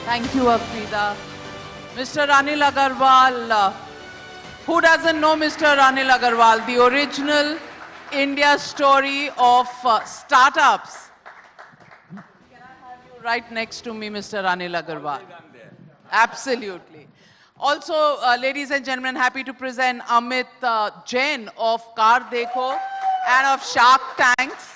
Thank you, Afrida. Mr. Anil Agarwal. Who doesn't know Mr. Anil Agarwal, the original India story of startups? Can I have you right next to me, Mr. Anil Agarwal? Absolutely. Also, ladies and gentlemen, happy to present Amit Jain of Car Dekho and of Shark Tanks.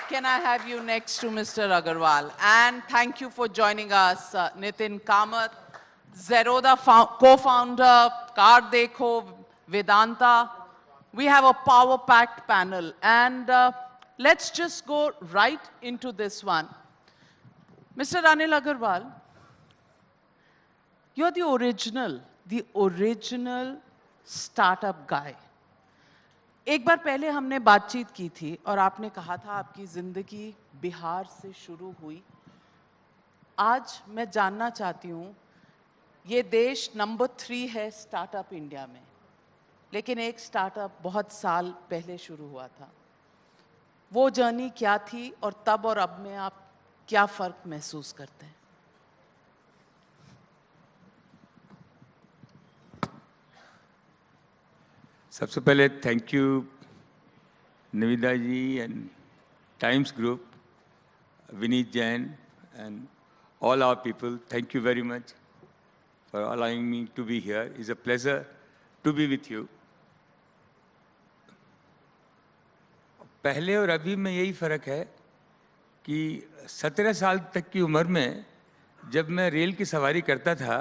Can I have you next to Mr. Agarwal? And thank you for joining us, Nitin Kamath, Zerodha co-founder, Car Dekho, Vedanta. We have a power-packed panel, and let's just go right into this one. Mr. Anil Agarwal, you're the original startup guy. एक बार पहले हमने बातचीत की थी और आपने कहा था आपकी जिंदगी बिहार से शुरू हुई। आज मैं जानना चाहती हूँ, ये देश नंबर 3 है स्टार्टअप इंडिया में, लेकिन एक स्टार्टअप बहुत साल पहले शुरू हुआ था। वो जर्नी क्या थी और तब और अब में आप क्या फर्क महसूस करते हैं? सबसे पहले thank you Nivida ji and Times Group, Vineet Jain and all our people. Thank you very much for allowing me to be here. It's a pleasure to be with you. पहले और अभी में यही फ़र्क है कि 17 साल तक की उम्र में जब मैं रेल की सवारी करता था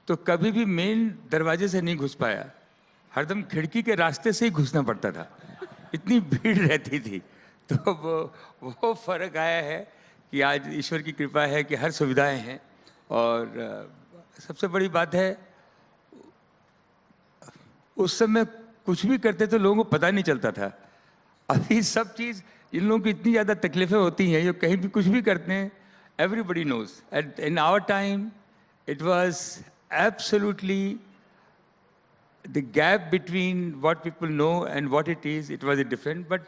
तो कभी भी मेन दरवाजे से नहीं घुस पाया, हरदम खिड़की के रास्ते से ही घुसना पड़ता था, इतनी भीड़ रहती थी। तो वो फ़र्क आया है कि आज ईश्वर की कृपा है कि हर सुविधाएं हैं। और सबसे बड़ी बात है, उस समय कुछ भी करते तो लोगों को पता नहीं चलता था। अभी सब चीज़, इन लोगों की इतनी ज़्यादा तकलीफ़ें होती हैं, जो कहीं भी कुछ भी करते हैं, everybody knows. At in our time it was absolutely the gap between what people know and what it is, it was different, but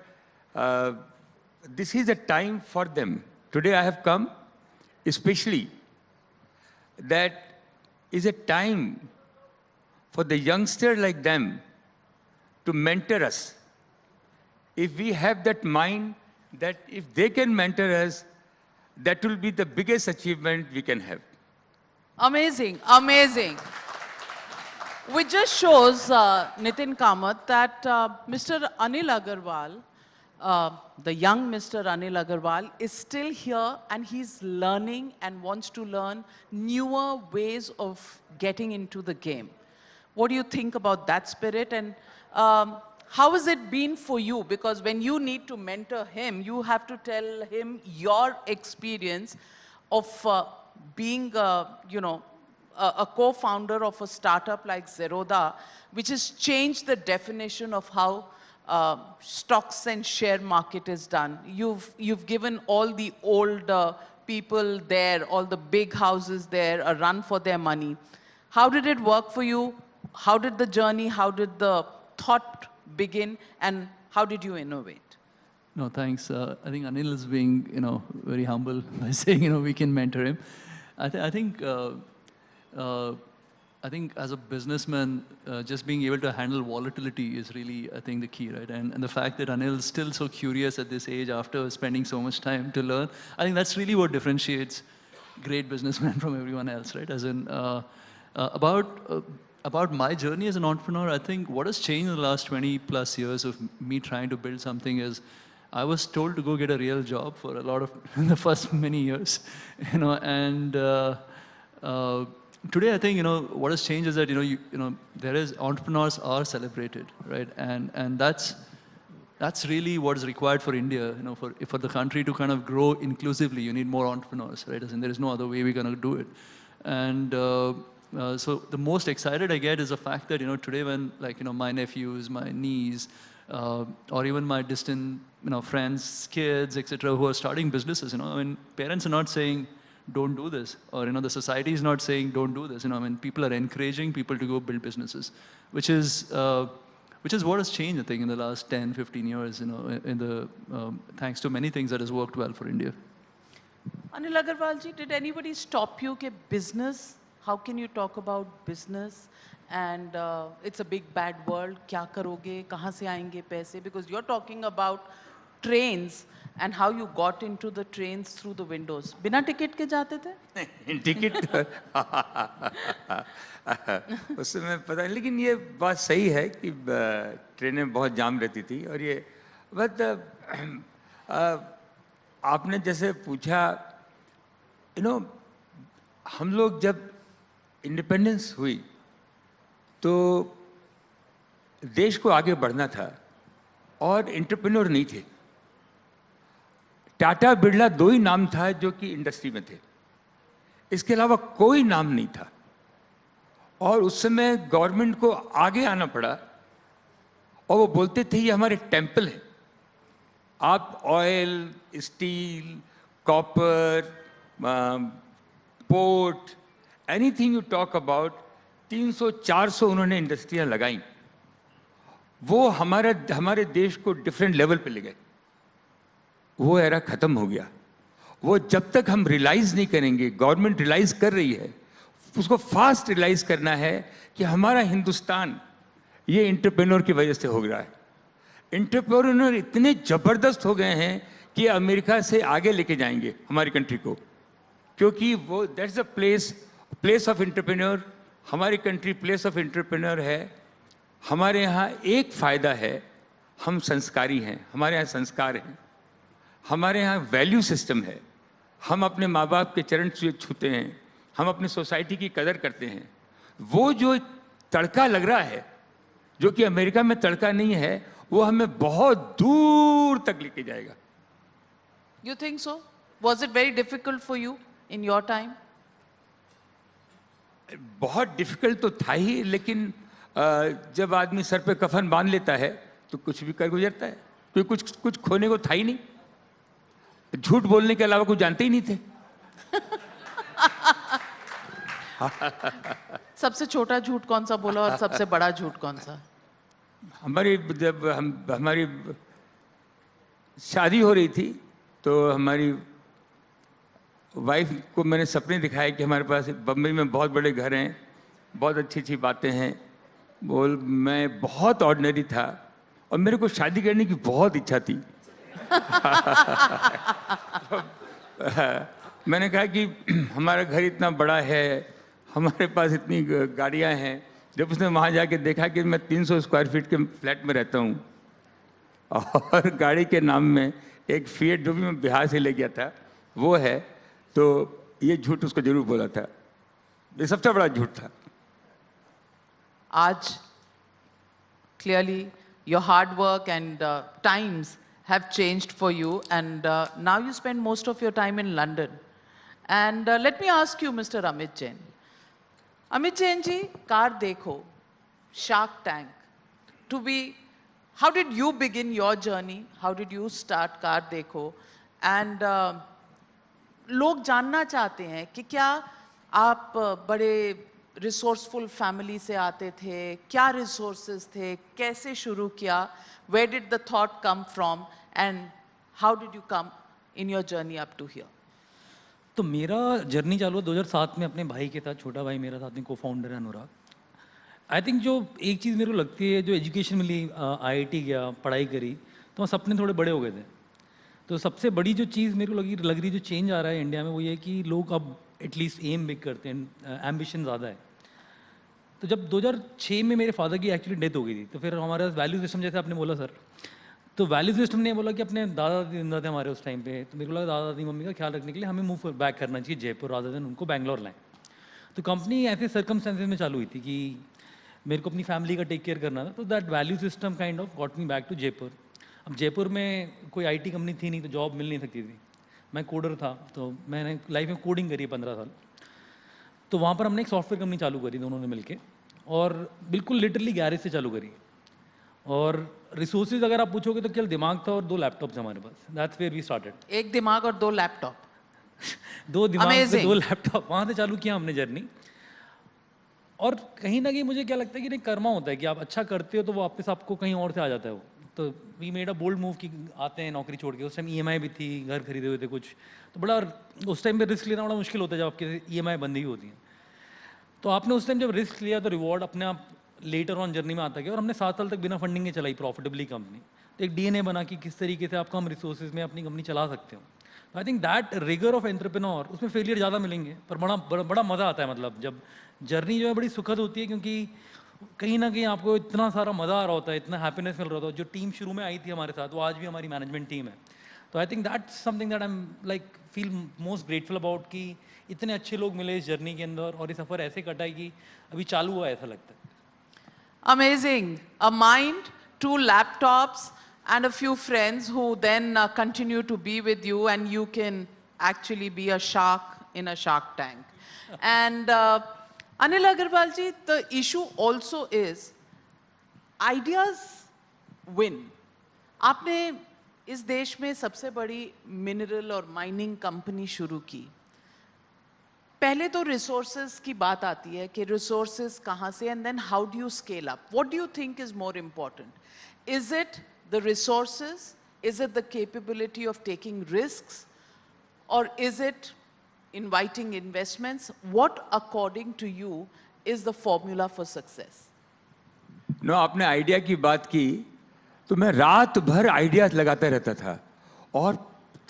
this is a time for them. Today I have come, especially, that is a time for the youngster like them to mentor us. If we have that mind, that if they can mentor us, that will be the biggest achievement we can have. Amazing, amazing. Which just shows, Nitin Kamath, that Mr. Anil Agarwal, the young Mr. Anil Agarwal, is still here and he's learning and wants to learn newer ways of getting into the game. What do you think about that spirit? And how has it been for you? Because when you need to mentor him, you have to tell him your experience of being, a co-founder of a startup like Zerodha, which has changed the definition of how stocks and share market is done. You've given all the old people there, all the big houses there, a run for their money. How did it work for you? How did the journey, how did the thought begin, and how did you innovate? No, thanks. I think Anil is being, very humble by saying, we can mentor him. I think as a businessman, just being able to handle volatility is really, I think, the key, right? And the fact that Anil is still so curious at this age after spending so much time to learn, I think that's really what differentiates great businessmen from everyone else, right? As in, about my journey as an entrepreneur, I think what has changed in the last 20 plus years of me trying to build something is I was told to go get a real job for a lot of the first many years, and today, I think, what has changed is that, there is, entrepreneurs are celebrated, right? And that's really what is required for India, for the country to kind of grow inclusively. You need more entrepreneurs, right? As in, there is no other way we're going to do it. And so the most excited I get is the fact that, today when, my nephews, my niece, or even my distant, friends, kids, etc., who are starting businesses, parents are not saying, don't do this, or the society is not saying don't do this. People are encouraging people to go build businesses, which is what has changed, I think, in the last 10, 15 years. Thanks to many things that has worked well for India. Anil Agarwal ji, did anybody stop you ke business? How can you talk about business? And it's a big bad world. क्या करोगे? कहाँ से आएंगे पैसे? Because you're talking about trains and how you got into the trains through the windows. बिना ticket के जाते थे? टिकट उस समय पता नहीं, लेकिन ये बात सही है कि ट्रेनें बहुत जाम रहती थी। और ये बट आपने जैसे पूछा, हम लोग जब इंडिपेंडेंस हुई तो देश को आगे बढ़ना था और एंटरप्रेन्योर नहीं थे। टाटा बिरला दो ही नाम था जो कि इंडस्ट्री में थे, इसके अलावा कोई नाम नहीं था। और उस समय गवर्नमेंट को आगे आना पड़ा और वो बोलते थे ये हमारे टेम्पल है, आप oil, steel, copper, port, anything you talk about, 300-400 उन्होंने इंडस्ट्रियां लगाई। वो हमारे देश को डिफरेंट लेवल पे ले गए। वो एरा खत्म हो गया। वो जब तक हम रियलाइज नहीं करेंगे, गवर्नमेंट रियलाइज कर रही है, उसको फास्ट रियलाइज करना है कि हमारा हिंदुस्तान ये एंटरप्रेन्योर की वजह से हो रहा है। एंटरप्रेन्योर इतने जबरदस्त हो गए हैं कि अमेरिका से आगे लेके जाएंगे हमारी कंट्री को, क्योंकि वो that's the place of entrepreneur. हमारी कंट्री प्लेस ऑफ एंटरप्रेन्योर है। हमारे यहाँ एक फ़ायदा है, हम संस्कारी हैं, हमारे यहाँ संस्कार हैं, हमारे यहाँ वैल्यू सिस्टम है। हम अपने माँ बाप के चरण छूते हैं, हम अपनी सोसाइटी की कदर करते हैं। वो जो एक तड़का लग रहा है, जो कि अमेरिका में तड़का नहीं है, वो हमें बहुत दूर तक लेके जाएगा। You think so? Was it very difficult for you in your time? बहुत डिफिकल्ट तो था ही, लेकिन जब आदमी सर पे कफन बांध लेता है तो कुछ भी कर गुजरता है, क्योंकि कुछ खोने को था ही नहीं। झूठ बोलने के अलावा कुछ जानते ही नहीं थे। सबसे छोटा झूठ कौन सा बोला और सबसे बड़ा झूठ कौन सा? हमारी शादी हो रही थी तो हमारी वाइफ को मैंने सपने दिखाए कि हमारे पास बम्बई में बहुत बड़े घर हैं, बहुत अच्छी अच्छी बातें हैं। मैं बहुत ऑर्डिनरी था और मेरे को शादी करने की बहुत इच्छा थी। मैंने कहा कि हमारा घर इतना बड़ा है, हमारे पास इतनी गाड़ियां हैं। जब उसने वहाँ जाके देखा कि मैं 300 स्क्वायर फीट के फ्लैट में रहता हूँ और गाड़ी के नाम में एक फिएट जो भी मैं बिहार से ले गया था वो है, तो ये झूठ उसको जरूर बोला था। ये सबसे बड़ा झूठ था। आज clearly your hard work and times have changed for you, and now you spend most of your time in London. And let me ask you, Mr. Amit Jain. Amit Jain ji, Car Dekho, Shark Tank. How did you begin your journey? How did you start Car Dekho? And लोग जानना चाहते हैं कि क्या आप बड़े resourceful family से आते थे, क्या रिसोर्सेज थे, कैसे शुरू किया, where did the thought come from, and how did you come in your journey up to here? तो मेरा जर्नी चालू 2007 में अपने भाई के साथ। छोटा भाई मेरा साथ में को फाउंडर है अनुराग। आई थिंक जो एक चीज़ मेरे को लगती है, जो एजुकेशन मिली, IIT गया, पढ़ाई करी, तो वहाँ सपने थोड़े बड़े हो गए थे। तो सबसे बड़ी जो चीज़ मेरे को लग रही जो चेंज आ रहा है इंडिया में, वो ये है कि लोग अब एटलीस्ट एम बिग करते हैं, एम्बिशन ज़्यादा है। तो जब 2006 में मेरे फादर की एक्चुअली डेथ हो गई थी, तो फिर हमारा वैल्यू सिस्टम, जैसे आपने बोला सर, तो वैल्यू सिस्टम ने बोला कि अपने दादा दादी जिंदा थे हमारे उस टाइम पे, तो मेरे को लगा दादा दादी मम्मी का ख्याल रखने के लिए हमें मूव बैक करना चाहिए जयपुर, रादर देन उनको बैंगलोर लाएं। तो कंपनी ऐसे सर्कमस्टेंसेस में चालू हुई थी कि मेरे को अपनी फैमिली का टेक केयर करना था, तो that value system kind of got me back to Jaipur. अब जयपुर में कोई IT कंपनी थी नहीं, तो जॉब मिल नहीं सकती थी। मैं कोडर था, तो मैंने लाइफ में कोडिंग करी 15 साल। तो वहाँ पर हमने एक सॉफ्टवेयर कंपनी चालू करी दोनों ने मिलके, और बिल्कुल लिटरली गैरेज से चालू करी। और रिसोर्सेज अगर आप पूछोगे तो केवल दिमाग था और 2 लैपटॉप्स हमारे पास। That's where we started. एक दिमाग और 2 लैपटॉप। 2 दिमाग से 2 लैपटॉप, वहाँ से चालू किया हमने जर्नी। और कहीं ना कहीं मुझे क्या लगता है कि नहीं, कर्मा होता है कि आप अच्छा करते हो तो वो वापस आपको कहीं और से आ जाता है। वो तो we made a bold move कि आते हैं नौकरी छोड़ के। उस टाइम EMI भी थी, घर खरीदे हुए थे कुछ, तो बड़ा उस टाइम पे रिस्क लेना बड़ा मुश्किल होता है जब आपकी EMI बंदी होती है। तो आपने उस टाइम जब रिस्क लिया तो रिवॉर्ड अपने आप लेटर ऑन जर्नी में आता गया, और हमने 7 साल तक बिना फंडिंग के चलाई प्रॉफिटेबली कंपनी। तो एक DNA बना कि किस तरीके से आप कम रिसोर्सेज में अपनी कंपनी चला सकते हो। I think that rigour of entrepreneur, उसमें फेलियर ज़्यादा मिलेंगे पर बड़ा मज़ा आता है। मतलब जब जर्नी जो है बड़ी सुखद होती है, क्योंकि कहीं ना कहीं आपको इतना सारा मज़ा आ रहा होता है, इतना हैप्पीनेस मिल रहा होता है। जो टीम शुरू में आई थी हमारे साथ, वो आज भी हमारी मैनेजमेंट टीम है। तो I think that's something that I am like feel most grateful about, कि इतने अच्छे लोग मिले इस जर्नी के अंदर, और ये सफ़र ऐसे कटा है कि अभी चालू हुआ है ऐसा लगता है। Amazing. A mind, 2 laptops, and a few friends who then continue to be with you, and you can actually be a shark in a shark tank. And Anil Agarwal ji, the issue also is ideas win. आपने इस देश में सबसे बड़ी mineral और mining company शुरू की। पहले तो रिसोर्सेज की बात आती है कि रिसोर्सेज कहाँ से, and then how do you scale up? What do you think is more important? Is it the resources? Is it the capability of taking risks? और is it inviting investments? What according to you is the formula for success? No आपने idea की बात की, तो मैं रात भर ideas लगाता रहता था, और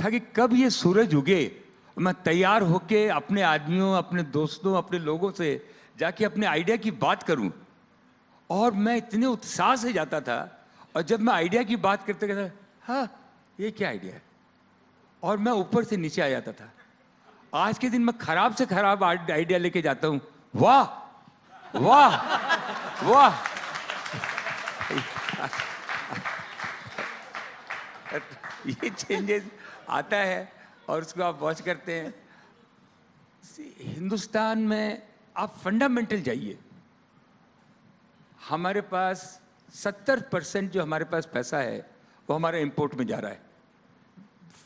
था कि कब ये सूरज उगे, मैं तैयार होके अपने आदमियों, अपने दोस्तों, अपने लोगों से जाके अपने आइडिया की बात करूं। और मैं इतने उत्साह से जाता था, और जब मैं आइडिया की बात करते कहता, हाँ ये क्या आइडिया है, और मैं ऊपर से नीचे आ जाता था। आज के दिन मैं खराब से खराब आइडिया लेके जाता हूं, वाह वाह वाह। ये चेंजेस आता है और उसको आप वॉच करते हैं। हिंदुस्तान में आप फंडामेंटल जाइए, हमारे पास 70% जो हमारे पास पैसा है वो हमारा इंपोर्ट में जा रहा है,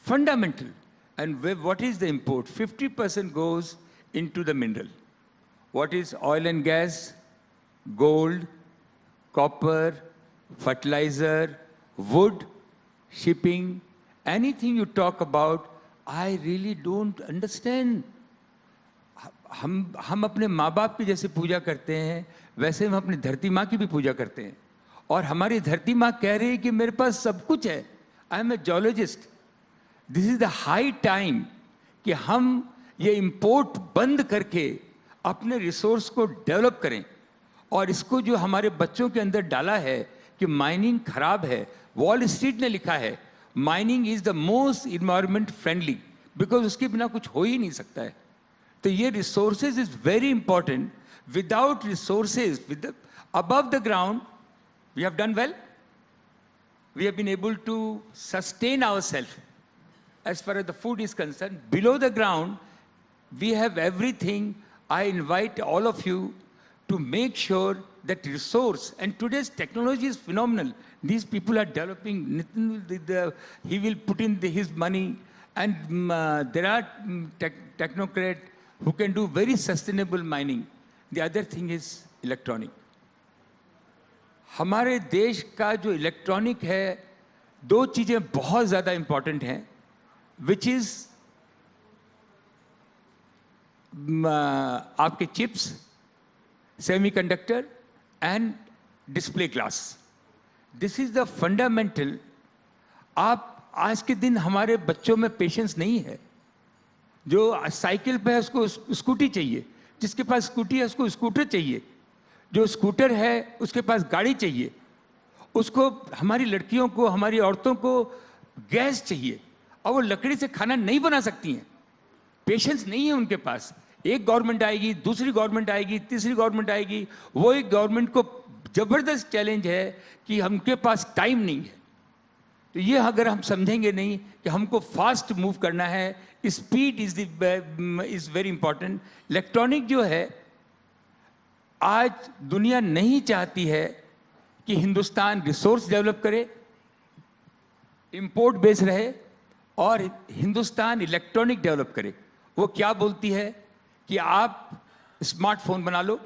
fundamental. And what is the import? 50% goes into the mineral. What is oil and gas, gold, copper, fertilizer, wood, shipping, anything you talk about, I really don't understand. हम अपने माँ बाप की जैसे पूजा करते हैं, वैसे हम अपनी धरती माँ की भी पूजा करते हैं। और हमारी धरती माँ कह रही है कि मेरे पास सब कुछ है, I am a geologist. This is the high time कि हम ये इंपोर्ट बंद करके अपने रिसोर्स को डेवलप करें। और इसको जो हमारे बच्चों के अंदर डाला है कि माइनिंग खराब है, वॉल स्ट्रीट ने लिखा है mining is the most environment friendly, because उसके बिना कुछ हो ही नहीं सकता है। तो ये resources is very important. Without resources, with above the ground we have done well, we have been able to sustain ourself as far as the food is concerned. Below the ground, we have everything. I invite all of you to make sure that resource, and today's technology is phenomenal. These people are developing, Nitin, he will put in his money, and there are technocrats who can do very sustainable mining. The other thing is electronic. हमारे देश का जो electronic है, दो चीजें बहुत ज्यादा important हैं, which is आपके chips, semiconductor and display glass. This is the fundamental. आप आज के दिन हमारे बच्चों में पेशेंस नहीं है। जो साइकिल पे है उसको स्कूटी चाहिए, जिसके पास स्कूटी है उसको स्कूटर चाहिए, जो स्कूटर है उसके पास गाड़ी चाहिए, उसको, हमारी लड़कियों को, हमारी औरतों को गैस चाहिए, और वो लकड़ी से खाना नहीं बना सकती हैं। पेशेंस नहीं है उनके पास। एक गवर्नमेंट आएगी, दूसरी गवर्नमेंट आएगी, तीसरी गवर्नमेंट आएगी, वो एक गवर्नमेंट को जबरदस्त चैलेंज है कि हमके पास टाइम नहीं है। तो ये अगर हम समझेंगे नहीं कि हमको फास्ट मूव करना है, speed is very important. Electronic जो है, आज दुनिया नहीं चाहती है कि हिंदुस्तान रिसोर्स डेवलप करे, इंपोर्ट बेस रहे, और हिंदुस्तान इलेक्ट्रॉनिक डेवलप करे। वो क्या बोलती है कि आप स्मार्टफोन बना लो,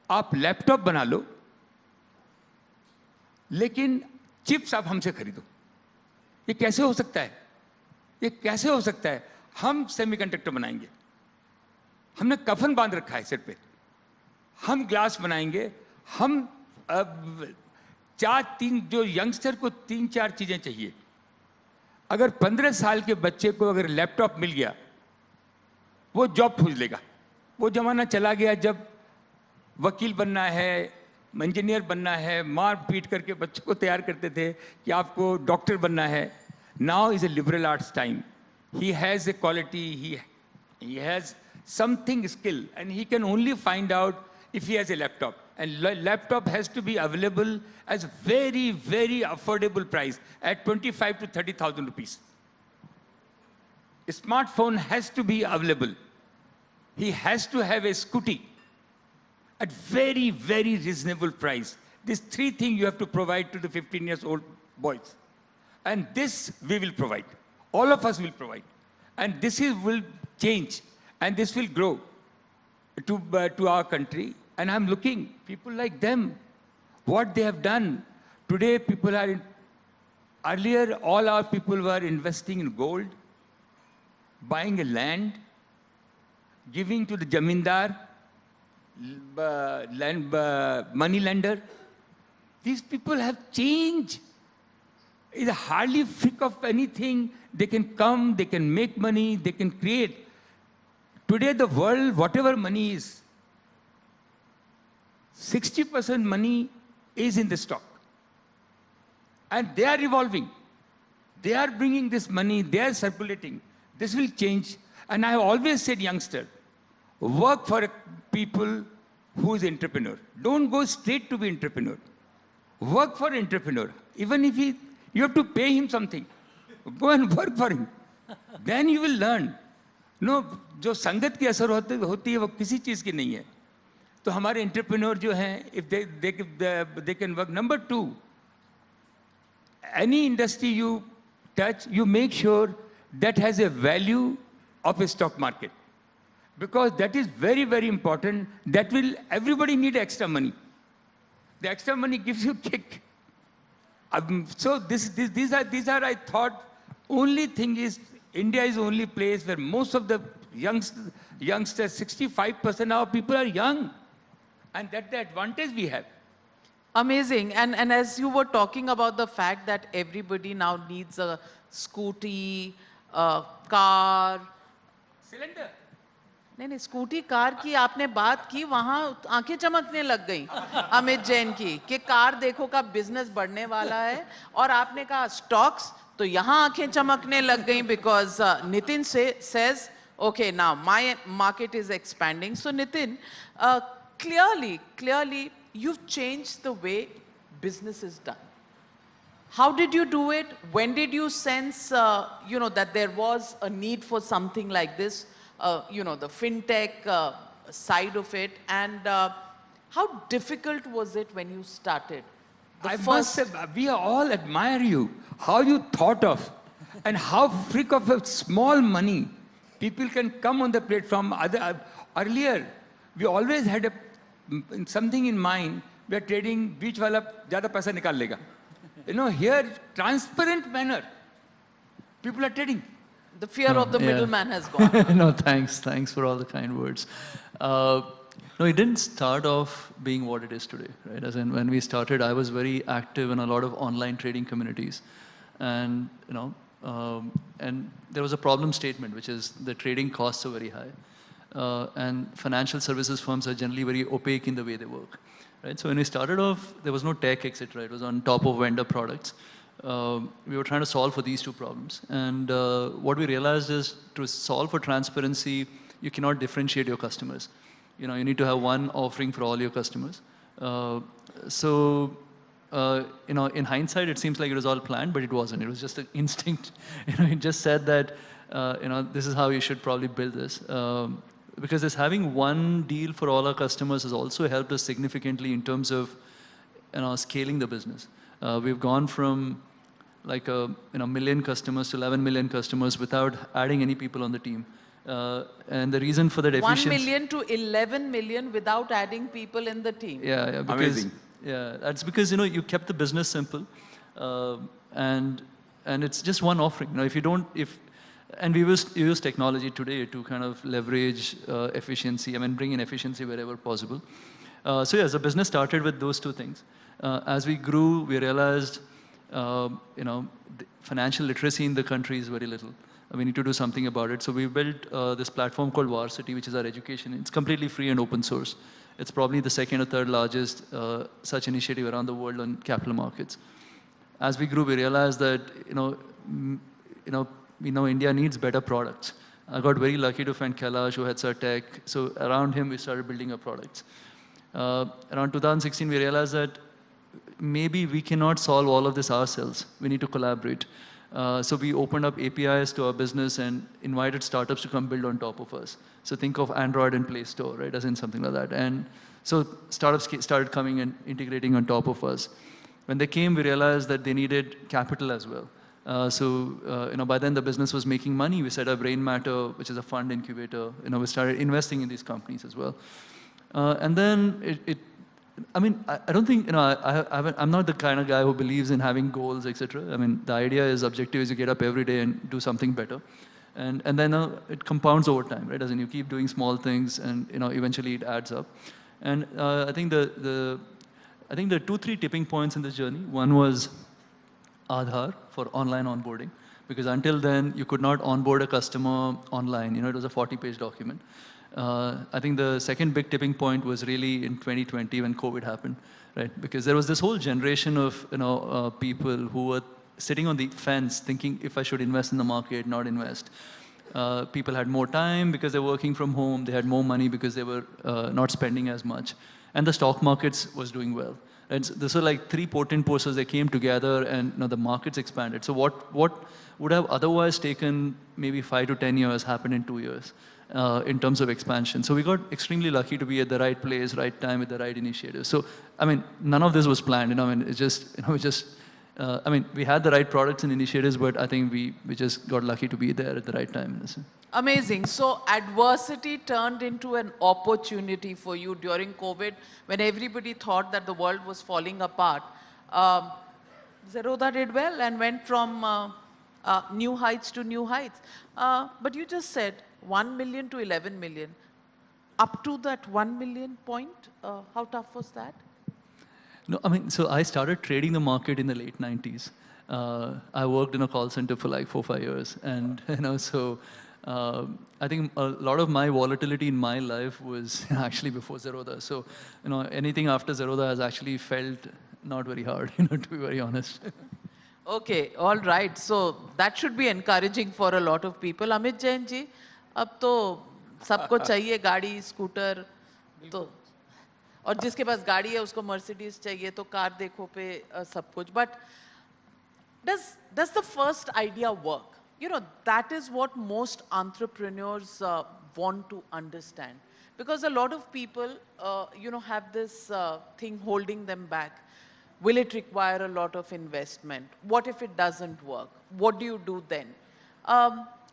आप लैपटॉप बना लो, लेकिन चिप्स आप हमसे खरीदो। ये कैसे हो सकता है? ये कैसे हो सकता है? हम सेमीकंडक्टर बनाएंगे, हमने कफन बांध रखा है सिर पे, हम ग्लास बनाएंगे, हम जो यंगस्टर को 3-4 चीजें चाहिए। अगर 15 साल के बच्चे को अगर लैपटॉप मिल गया, वो जॉब खोज लेगा। वो जमाना चला गया जब वकील बनना है, इंजीनियर बनना है, मार पीट करके बच्चों को तैयार करते थे कि आपको डॉक्टर बनना है। Now is a liberal arts time. He has a quality, he has something skill, and he can only find out if he has a laptop. And laptop has to be available as very, very affordable price at 25 to 30,000 rupees. A smartphone has to be available. He has to have a scooty at very, very reasonable price. These 3 things you have to provide to the 15 years old boys. And this we will provide. All of us will provide. And this will change, and this will grow to our country. And I'm looking, people like them, what they have done. Today people are, earlier all our people were investing in gold, buying a land, giving to the jamindar, money lender. These people have changed. It's hardly freak of anything. They can come, they can make money, they can create. Today the world, whatever money is, 60% money is in the stock. And they are revolving. They are bringing this money, they are circulating. This will change. And I have always said, youngster, work for people who is entrepreneur. Don't go straight to be entrepreneur. Work for entrepreneur. Even if you have to pay him something, go and work for him. Then you will learn. No, जो संगत की असर होती है वो किसी चीज की नहीं है. तो हमारे entrepreneur जो हैं, if they can work. Number 2, any industry you touch, you make sure that has a value of a stock market. Because that is very, very important. That will, everybody need extra money. The extra money gives you kick. So these are, I thought, only thing is, India is the only place where most of the youngsters, 65% of our people are young. And that's the advantage we have. Amazing. And as you were talking about the fact that everybody now needs a scooty, a car. Cylinder. नहीं, scooty car की आपने बात की, वहां आंखें चमकने लग गई अमित जैन की कि कार देखो का बिजनेस बढ़ने वाला है, और आपने कहा स्टॉक्स, तो यहां आंखें चमकने लग गई because Nitin says, okay, now my market is expanding. So Nitin, clearly you've changed the way business is done. How did you do it? When did you sense that there was a need for something like this? The fintech side of it, and how difficult was it when you started? Must say, we all admire you, how you thought of, and how freak of a small money people can come on the platform. Earlier, we always had something in mind. We are trading, beach wala zyada paisa nikal lega. Here, transparent manner, people are trading. The fear of the middleman has gone. No, thanks for all the kind words. No, it didn't start off being what it is today, right? As in, when we started, I was very active in a lot of online trading communities, and and there was a problem statement, which is the trading costs are very high, and financial services firms are generally very opaque in the way they work, right? So when we started off, there was no tech, etc. It was on top of vendor products. We were trying to solve for these two problems. And what we realized is, to solve for transparency, you cannot differentiate your customers. You need to have one offering for all your customers. In hindsight, it seems like it was all planned, but it wasn't. It was just an instinct. It just said that, this is how you should probably build this. Because this having one deal for all our customers has also helped us significantly in terms of, scaling the business. We've gone from like a million customers to 11 million customers without adding any people on the team. And the reason for that efficiency... 1 million to 11 million without adding people in the team. Yeah, because, amazing. Yeah, that's because, you kept the business simple. And it's just one offering. You know, if you don't, and we use technology today to kind of leverage efficiency. I mean, bring in efficiency wherever possible. So yes, the business started with those two things. As we grew, we realized, you know, financial literacy in the country is very little. We need to do something about it. So we built this platform called Varsity, which is our education. It's completely free and open source. It's probably the second or third largest such initiative around the world on capital markets. As we grew, we realized that, India needs better products. I got very lucky to find Kailash, who heads our tech. So around him, we started building our products. Around 2016, we realized that maybe we cannot solve all of this ourselves. We need to collaborate. So we opened up APIs to our business and invited startups to come build on top of us. So think of Android and Play Store, right, as in something like that. And so startups started coming and integrating on top of us. When they came, we realized that they needed capital as well. By then the business was making money. We set up Brain Matter, which is a fund incubator. We started investing in these companies as well. And then I don't think, I'm not the kind of guy who believes in having goals, etc. I mean, the idea is, objective is you get up every day and do something better. And then it compounds over time, right? As in you keep doing small things and, eventually it adds up. And I think the 2-3 tipping points in this journey. One was Aadhaar for online onboarding, because until then you could not onboard a customer online. It was a 40-page document. I think the second big tipping point was really in 2020 when COVID happened, right? Because there was this whole generation of people who were sitting on the fence thinking if I should invest in the market, not invest. People had more time because they were working from home. They had more money because they were not spending as much. And the stock markets was doing well. And so these are like three potent forces that came together, and the markets expanded. So what would have otherwise taken maybe 5 to 10 years happened in 2 years in terms of expansion. So we got extremely lucky to be at the right place, right time, with the right initiative. So I mean, none of this was planned. It's just we had the right products and initiatives, but I think we just got lucky to be there at the right time. Amazing. So adversity turned into an opportunity for you during COVID, when everybody thought that the world was falling apart. Zerodha did well and went from new heights to new heights. But you just said 1 million to 11 million. Up to that 1 million point, how tough was that? No, so I started trading the market in the late 90s. I worked in a call center for like 4-5 years. And, I think a lot of my volatility in my life was actually before Zerodha. So, anything after Zerodha has actually felt not very hard, to be very honest. Okay, all right. So that should be encouraging for a lot of people. Amit Jain ji, अब तो सबको चाहिए गाड़ी, scooter, तो और जिसके पास गाड़ी है उसको मर्सिडीज चाहिए, तो कार देखो पे सब कुछ. But does the first idea work? That is what most entrepreneurs want to understand, because a lot of people, have this thing holding them back. Will it require a lot of investment? What if it doesn't work? What do you do then?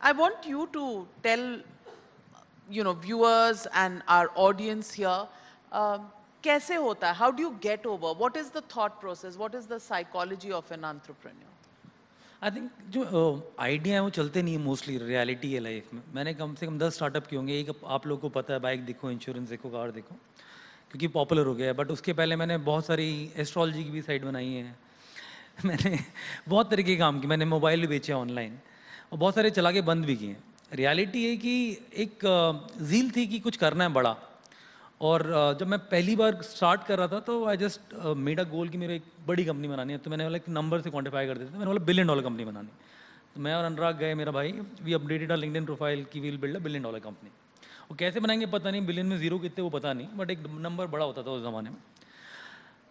I want you to tell, viewers and our audience here, कैसे होता है? How do you get over? What is the thought process? What is the psychology of an entrepreneur? I think जो idea है वो चलते नहीं है, mostly reality है लाइफ में. मैंने कम से कम 10 स्टार्टअप किए होंगे. एक आप लोगों को पता है, बाइक देखो, इंश्योरेंस देखो, कार देखो, क्योंकि पॉपुलर हो गया है. बट उसके पहले मैंने बहुत सारी एस्ट्रोलॉजी की भी साइट बनाई है. मैंने बहुत तरीके के काम किए. मैंने मोबाइल भी बेचे ऑनलाइन, और बहुत सारे चला के बंद भी किए. रियलिटी है कि एक ज़ील थी कि कुछ करना है बड़ा. और जब मैं पहली बार स्टार्ट कर रहा था तो आई जस्ट मेड अ गोल कि मेरे एक बड़ी कंपनी बनानी है. तो मैंने बोला कि नंबर से क्वांटिफाई कर देते थे. मैंने बोला $1 बिलियन कंपनी बनानी. तो मैं और अनुराग गए, मेरा भाई, we updated our LinkedIn profile कि we will build $1 billion company. वो कैसे बनाएंगे पता नहीं, बिलियन में जीरो कितने वो पता नहीं, बट एक नंबर बड़ा होता था उस ज़माने में.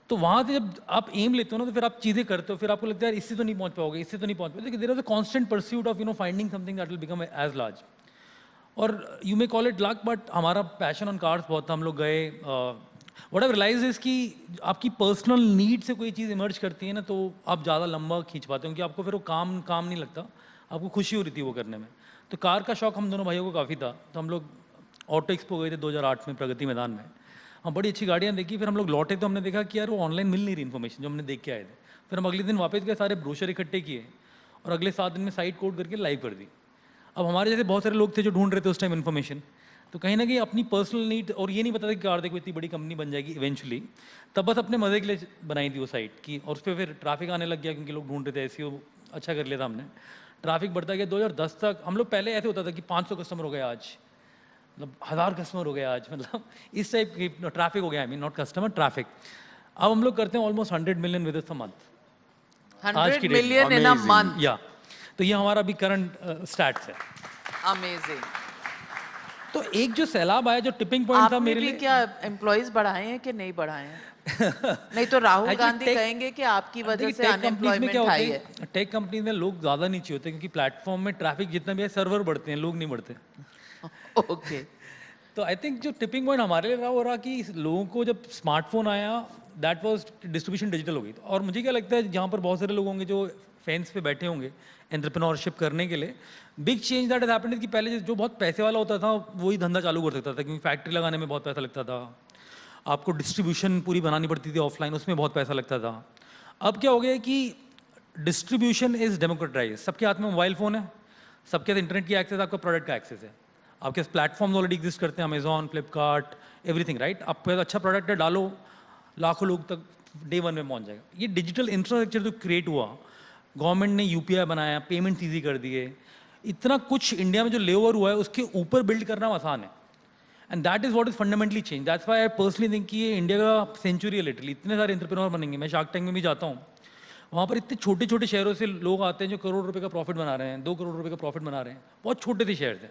तो वहाँ से जब आप एम लेते हो ना, तो फिर आप चीज़ें करते हो, फिर आपको लगता है यार इससे तो नहीं पहुँच पाओगे, इससे तो नहीं पहुँच पाओगे. लेकिन there is a constant pursuit of finding something that will become as large. और you may call it luck, but हमारा पैशन ऑन कार्स बहुत था. हम लोग गए. व्हाट आई रियलाइज इज कि आपकी पर्सनल नीड से कोई चीज़ इमर्ज करती है ना, तो आप ज़्यादा लंबा खींच पाते हो, क्योंकि आपको फिर वो काम नहीं लगता, आपको खुशी हो रही थी वो करने में. तो कार का शौक हम दोनों भाइयों को काफ़ी था. तो हम लोग ऑटो एक्सपो गए थे 2008 में प्रगति मैदान में. हम बड़ी अच्छी गाड़ियाँ देखी, फिर हम लोग लौटे तो हमने देखा कि यार वो ऑनलाइन मिल नहीं रही इन्फॉर्मेशन जो हमने देख के आए थे। फिर हम अगले दिन वापस गए, सारे ब्रोशर इकट्ठे किए और अगले 7 दिन में साइट कोड करके लाइव कर दी। अब हमारे जैसे बहुत सारे लोग थे जो ढूंढ रहे थे उस टाइम इन्फॉर्मेशन, तो कहीं ना कहीं अपनी पर्सनल नीड, और ये नहीं पता था कि कार देखो इतनी बड़ी कंपनी बन जाएगी इवेंचुअली, तब बस अपने मजे के लिए बनाई थी वो साइट की। और उस पर फिर ट्रैफिक आने लग गया क्योंकि लोग ढूंढ रहे थे, ऐसी वो अच्छा कर लिया था हमने। ट्रैफिक बढ़ता गया 2010 तक। हम लोग पहले ऐसे होता था कि 500 कस्टमर हो गए आज, मतलब 1000 कस्टमर हो गए आज, मतलब इस टाइप की ट्रैफिक हो गया, I mean not customer, traffic. अब हम लोग करते हैं almost 100 million with a month. 100 million in a month. या तो ये हमारा अभी करंट स्टैट्स है। Amazing. तो एक जो सैलाब आया, जो टिपिंग पॉइंट था आपने मेरे भी लिए, क्या एम्प्लॉइज बढ़ाए हैं कि नहीं बढ़ाए हैं? नहीं तो राहुल Actually, गांधी tech- कहेंगे कि आपकी वजह देखिए, से टेक कंपनीज में क्या अनएम्प्लॉयमेंट होता हाई है। है, टेक कंपनीज में लोग ज़्यादा नीचे होते हैं क्योंकि प्लेटफॉर्म में ट्रैफिक जितना भी है सर्वर बढ़ते हैं, लोग नहीं बढ़ते। ओके। तो आई थिंक जो टिपिंग पॉइंट हमारे लिए रहा वो रहा कि लोगों को जब स्मार्टफोन आया, दैट वाज डिस्ट्रीब्यूशन डिजिटल हो गई। और मुझे क्या लगता है, जहाँ पर बहुत सारे लोग होंगे जो फेंस पे बैठे होंगे एंटरप्रेन्योरशिप करने के लिए, big change that has happened कि पहले जो बहुत पैसे वाला होता था वही धंधा चालू कर सकता था क्योंकि फैक्ट्री लगाने में बहुत पैसा लगता था, आपको डिस्ट्रीब्यूशन पूरी बनानी पड़ती थी ऑफलाइन, उसमें बहुत पैसा लगता था। अब क्या हो गया है कि डिस्ट्रीब्यूशन इज डेमोक्रेटाइज, सबके हाथ में मोबाइल फ़ोन है, सबके हाथ इंटरनेट की एक्सेस, आपका प्रोडक्ट का एक्सेस है, आपके प्लेटफॉर्म्स ऑलरेडी एग्जिस्ट करते हैं, अमेजॉन, फ्लिपकार्ट, एवरीथिंग, राइट। आपके पास अच्छा प्रोडक्ट है, डालो, लाखों लोग तक डे 1 में पहुंच जाएगा। ये डिजिटल इंफ्रास्ट्रक्चर जो क्रिएट हुआ, गवर्नमेंट ने यूपीआई बनाया, पेमेंट्स ईजी कर दिए, इतना कुछ इंडिया में जो लेओवर हुआ है उसके ऊपर बिल्ड करना आसान है। And that is what is fundamentally change. That's why I personally think कि ये इंडिया का सेंचुरी है लिटरली। इतने सारे एंटरप्रेन्योर बनेंगे। मैं शार्क टैंक में भी जाता हूँ, वहाँ पर इतने छोटे छोटे शहरों से लोग आते हैं जो करोड़ रुपए का प्रॉफिट बना रहे हैं, 2 करोड़ रुपए का प्रॉफिट बना रहे हैं, बहुत छोटे से शहर थे।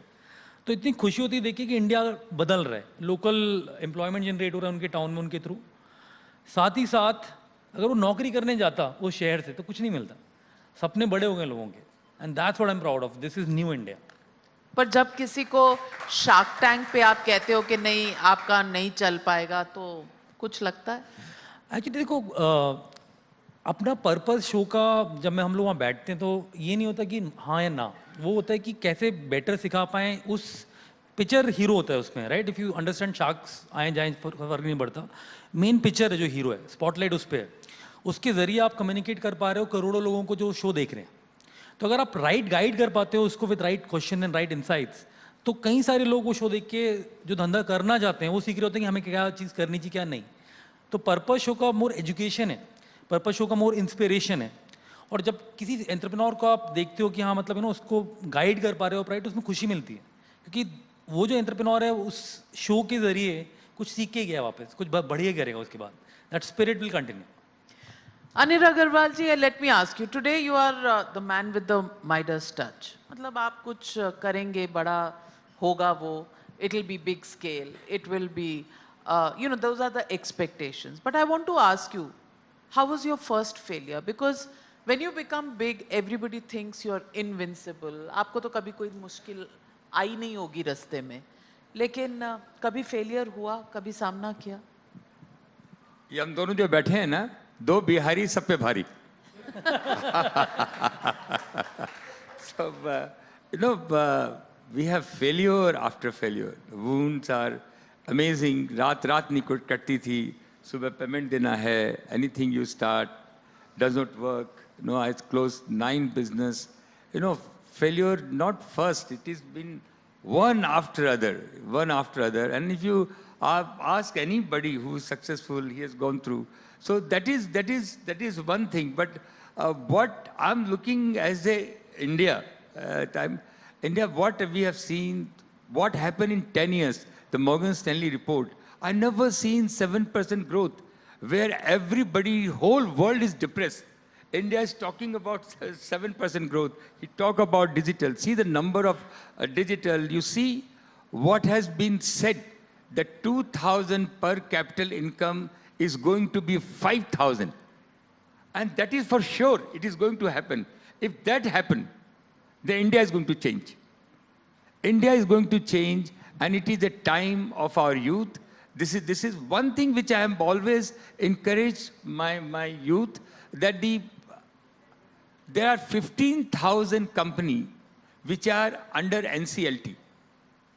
तो इतनी खुशी होती है देखिए कि इंडिया बदल रहा है, लोकल एम्प्लॉयमेंट जनरेट हो रहा है उनके टाउन में, उनके थ्रू। साथ ही साथ अगर वो नौकरी करने जाता वो शहर से तो कुछ नहीं मिलता, सपने बड़े हो गए लोगों के। And that's what I am proud of, this is new India. पर जब किसी को शार्क टैंक पे आप कहते हो कि नहीं आपका नहीं चल पाएगा, तो कुछ लगता है? एक्चुअली देखो, अपना पर्पस शो का जब हम लोग वहाँ बैठते हैं तो ये नहीं होता कि हाँ या ना, वो होता है कि कैसे बेटर सिखा पाएँ। उस पिक्चर हीरो होता है उसमें, right. If you understand, sharks आए जाएँ फर्क नहीं पड़ता, मेन पिक्चर है जो हीरो है, स्पॉटलाइट उस पर है, उसके ज़रिए आप कम्युनिकेट कर पा रहे हो करोड़ों लोगों को जो शो देख रहे हैं। तो अगर आप राइट गाइड कर पाते हो उसको with right question and right insights, तो कई सारे लोग वो शो देख के जो धंधा करना चाहते हैं वो सीख रहे होते हैं कि हमें क्या चीज़ करनी चाहिए क्या नहीं। तो पर्पस शो का मोर एजुकेशन है, पर्पस शो का मोर इंस्पिरेशन है। और जब किसी एंटरप्रेन्योर को आप देखते हो कि हाँ मतलब उसको गाइड कर पा रहे हो राइट, उसमें खुशी मिलती है क्योंकि वो जो एंटरप्रेन्योर है उस शो के जरिए कुछ सीख के गया, वापस कुछ बढ़िया करेगा उसके बाद, that spirit will continue. Anil Agarwal ji, let me ask you. Today you are the man with the Midas touch. मतलब आप कुछ करेंगे, बड़ा होगा वो. It will be big scale. It will be, those are the expectations. But I want to ask you, how was your first failure? Because when you become big, everybody thinks you're invincible. आपको तो कभी कोई मुश्किल आई नहीं होगी रास्ते में. लेकिन कभी failure हुआ, कभी सामना किया? ये हम दोनों जो बैठे हैं ना, 2 बिहारी सब पे भारी। So, we have failure after failure. Wounds are amazing. रात नहीं कटती थी, सुबह पेमेंट देना है, anything you start does not work. I closed 9 business. Failure not first. It has been one after other. And if you ask anybody who is successful, he has gone through. So that is one thing. But what I'm looking as India, what we have seen, what happened in 10 years, the Morgan Stanley report, I never seen 7% growth, where everybody, whole world is depressed. India is talking about 7% growth. You talk about digital. See the number of digital. You see what has been said, that 2,000 per capital income is going to be 5,000. And that is for sure, it is going to happen. If that happens, then India is going to change. India is going to change, and it is a time of our youth. This is one thing which I have always encouraged my youth, that there are 15,000 companies which are under NCLT,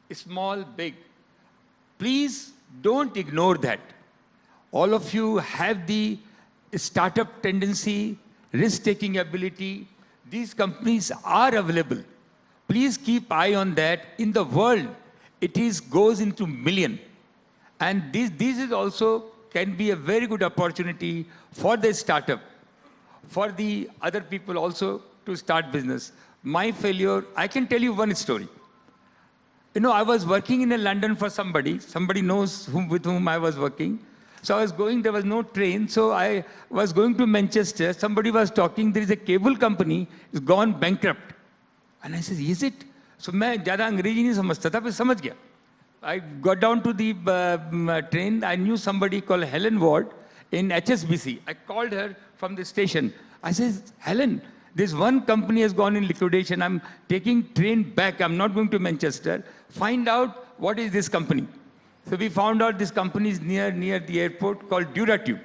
small, big. Please Don't ignore that. All of you have the startup tendency, risk-taking ability. These companies are available. Please keep eye on that. In the world, it goes into million. And this is also can be a very good opportunity for the startup, for the other people also to start business. My failure, I can tell you one story. You know, I was working in London for somebody knows with whom I was working. So I was going, there was no train, so I was going to Manchester. Somebody was talking, there is a cable company, it's gone bankrupt. And I said, is it? So मैं ज़्यादा अंग्रेजी नहीं समझता था, पर समझ गया. I got down to the train. I knew somebody called Helen Ward in HSBC. I called her from the station. I said, Helen, this one company has gone in liquidation. I'm taking train back. I'm not going to Manchester. Find out what is this company. So we found out this company is near the airport called Duratube.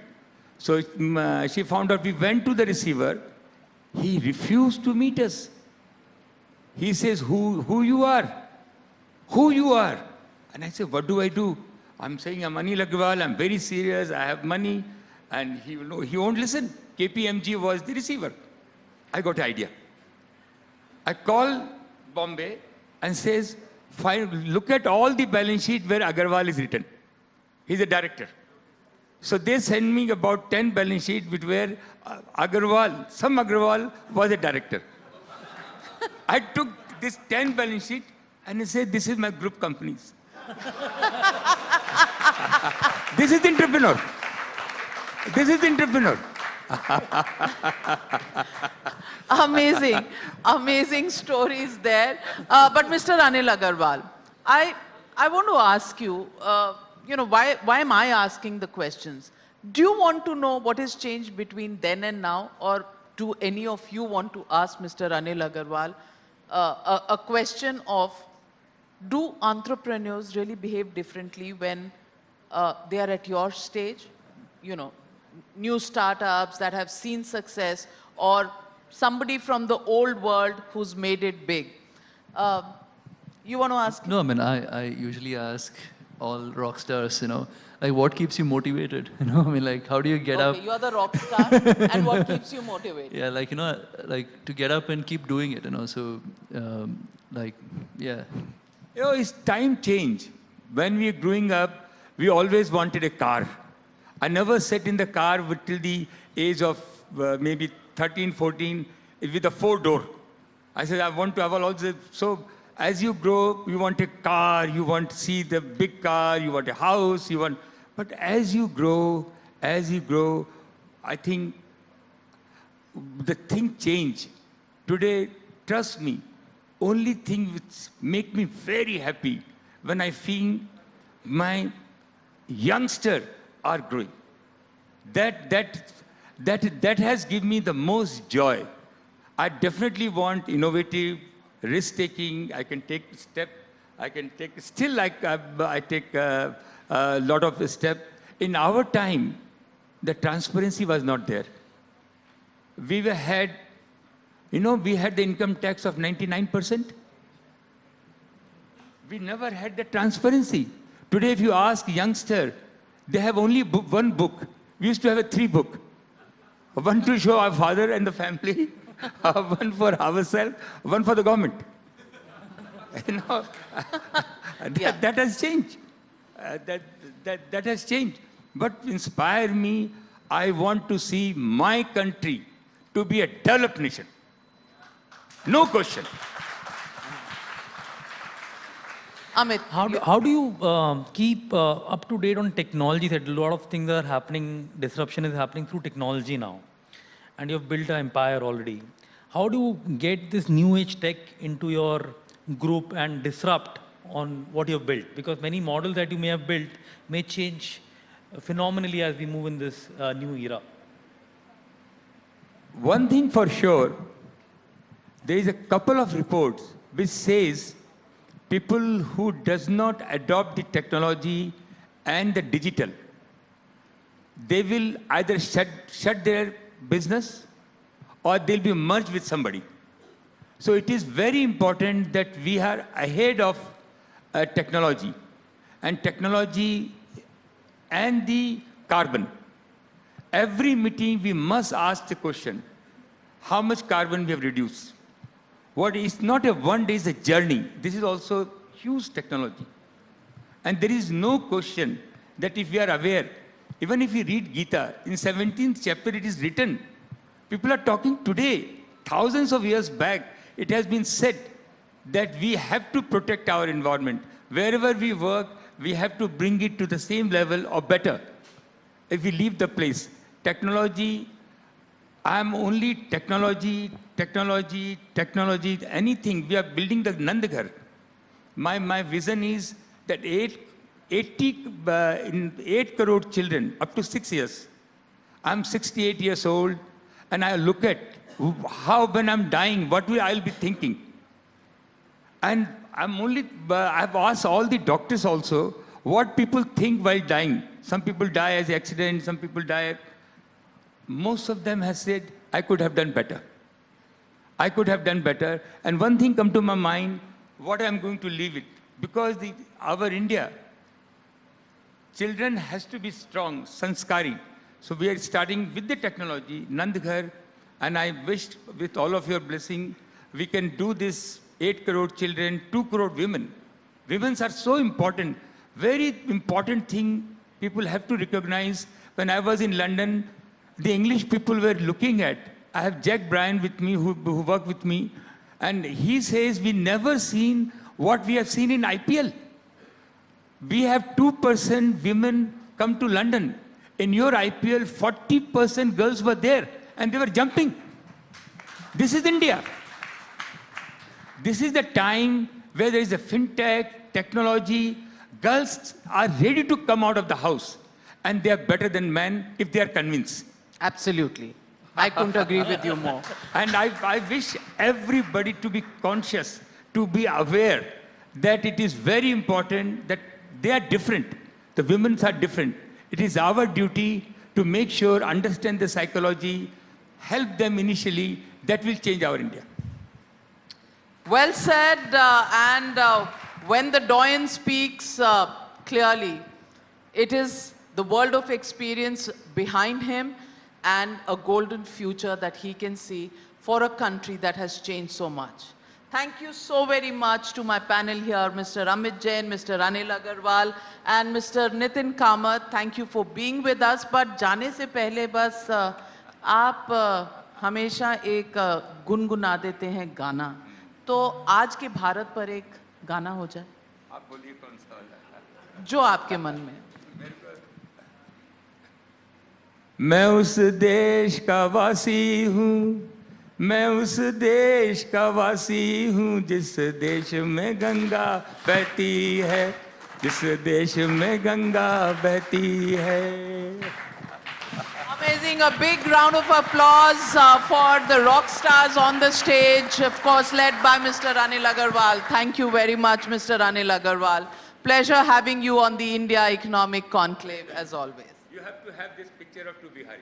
So she found out. We went to the receiver. He refused to meet us. He says, who you are? Who you are? And I said, what do I do? I'm saying, I'm Anil Agarwal, I'm very serious, I have money. And he will know, he won't listen. KPMG was the receiver. I got an idea. I call Bombay and says, look at all the balance sheet where Agarwal is written. He's a director. So they send me about 10 balance sheet where Agarwal, some Agarwal was a director. I took this 10 balance sheet and I said, this is my group companies. This is the entrepreneur. This is the entrepreneur. Amazing, amazing stories there. But Mr. Anil Agarwal, I want to ask you, why am I asking the questions? Do you want to know what has changed between then and now, or do any of you want to ask Mr. Anil Agarwal a question of, do entrepreneurs really behave differently when they are at your stage? You know, new startups that have seen success, or somebody from the old world who's made it big. You want to ask? No, I mean, I usually ask all rock stars, like what keeps you motivated? I mean, like how do you get up? Okay, you are the rock star, and what keeps you motivated? Yeah, like, like to get up and keep doing it, So, yeah. It's time change. When we were growing up, we always wanted a car. I never sat in the car till the age of maybe 13, 14 with a 4-door. I said, I want to have all the... So as you grow, you want a car, you want to see the big car, you want a house, you want... But as you grow, I think the thing change. Today, trust me, only thing which make me very happy when I feel my youngster are growing. That has given me the most joy. I definitely want innovative, risk-taking. I can take step. I can take, still like I take a lot of step. In our time, the transparency was not there. We had the income tax of 99%. We never had the transparency. Today, if you ask youngster, they have only one book. We used to have 3 books. One to show our father and the family, one for ourselves, one for the government. That has changed. That has changed. But inspire me, I want to see my country to be a developed nation. No question. Amit, How do you keep up to date on technology? That a lot of things are happening, disruption is happening through technology now. And you've built an empire already. How do you get this new age tech into your group and disrupt on what you've built? Because many models that you may have built may change phenomenally as we move in this new era. One thing for sure, there is a couple of reports which says people who does not adopt the technology and the digital, they will either shut their business or they'll be merged with somebody. So it is very important that we are ahead of technology. And technology and the carbon. Every meeting we must ask the question, how much carbon we have reduced? What is not a one day, is a journey. This is also huge technology. And there is no question that if we are aware, even if we read Gita, in 17th chapter it is written, people are talking today, thousands of years back, it has been said that we have to protect our environment. Wherever we work, we have to bring it to the same level or better. If we leave the place, technology, I am only technology, anything. We are building the Nandghar. My vision is that 8 crore children up to 6 years. I'm 68 years old, and I look at how when I'm dying, what will I'll be thinking. And I've asked all the doctors also what people think while dying. Some people die as accident, some people die. Most of them have said, I could have done better. I could have done better. And one thing come to my mind, what I'm going to leave it. Because our India, children has to be strong, sanskari. So we are starting with the technology, Nandghar, and I wish with all of your blessing, we can do this 8 crore children, 2 crore women. Women are so important. Very important thing people have to recognize. When I was in London, the English people were looking at. I have Jack Bryan with me who worked with me. And he says, we never seen what we have seen in IPL. We have 2% women come to London. In your IPL, 40% girls were there and they were jumping. This is India. This is the time where there is a fintech, technology. Girls are ready to come out of the house and they are better than men if they are convinced. Absolutely. I couldn't agree with you more. And I wish everybody to be conscious, to be aware that it is very important that they are different. The women are different. It is our duty to make sure, understand the psychology, help them initially. That will change our India. Well said, when the Doyen speaks clearly, it is the world of experience behind him and a golden future that he can see for a country that has changed so much. Thank you so very much to my panel here, Mr. Amit Jain, Mr. Anil Agarwal, and Mr. Nitin Kamath. Thank you for being with us. But जाने से पहले बस आप हमेशा एक गुनगुना देते हैं गाना. तो आज के भारत पर एक गाना हो जाए. आप बोलिए कौन सा वाला? जो आपके मन में. मैं उस देश का वासी हूँ, मैं उस देश का वासी हूँ जिस देश में गंगा बहती है, जिस देश में गंगा बहती है. Amazing. A big round of applause for the rock stars on the stage, of course led by Mr. Anil Agarwal. Thank you very much, Mr. Anil Agarwal. Pleasure having you on the India Economic Conclave, as always. You have to have this picture of two Bihari.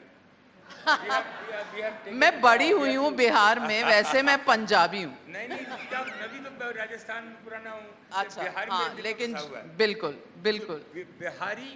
मैं बड़ी हुई हूँ बिहार में, वैसे मैं पंजाबी हूँ. नहीं नहीं, मैं भी तो राजस्थान पुराना हूँ. अच्छा, हाँ, लेकिन बिल्कुल बिल्कुल बिहारी